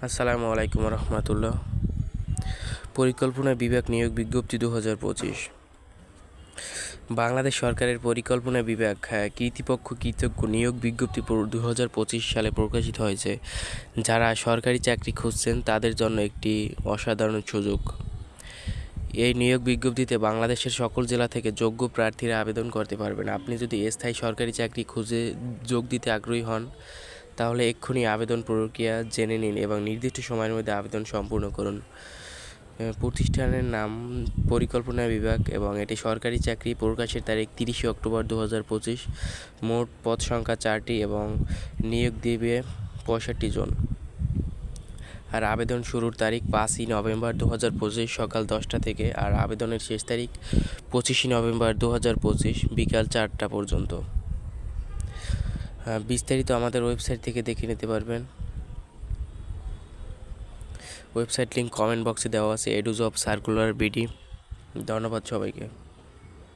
আসসালামু আলাইকুম রহমতুল্লাহ। পরিকল্পনা বিভাগ নিয়োগ বিজ্ঞপ্তি 2025। বাংলাদেশ সরকারের পরিকল্পনা বিভাগ কর্তৃপক্ষ কৃতজ্ঞ নিয়োগ বিজ্ঞপ্তি 2025 সালে প্রকাশিত হয়েছে। যারা সরকারি চাকরি খুঁজছেন তাদের জন্য একটি অসাধারণ সুযোগ। এই নিয়োগ বিজ্ঞপ্তিতে বাংলাদেশের সকল জেলা থেকে যোগ্য প্রার্থীরা আবেদন করতে পারবেন। আপনি যদি স্থায়ী সরকারি চাকরি খুঁজে যোগ দিতে আগ্রহী হন তাহলে এক্ষুনি আবেদন প্রক্রিয়া জেনে নিন এবং নির্দিষ্ট সময়ের মধ্যে আবেদন সম্পূর্ণ করুন। প্রতিষ্ঠানের নাম পরিকল্পনা বিভাগ এবং এটি সরকারি চাকরি। প্রকাশের তারিখ 30 অক্টোবর 2025। মোট পদ সংখ্যা 4টি এবং নিয়োগ দেবে 65 জন। আর আবেদন শুরুর তারিখ 5ই নভেম্বর 2025 সকাল 10টা থেকে, আর আবেদনের শেষ তারিখ 25 নভেম্বর 2025 বিকাল 4টা পর্যন্ত। বিস্তারিত আমাদের ওয়েবসাইট থেকে দেখে নিতে পারবেন। ওয়েবসাইট লিঙ্ক কমেন্ট বক্সে দেওয়া আছে। এডুজব সার্কুলার বিডি। ধন্যবাদ সবাইকে।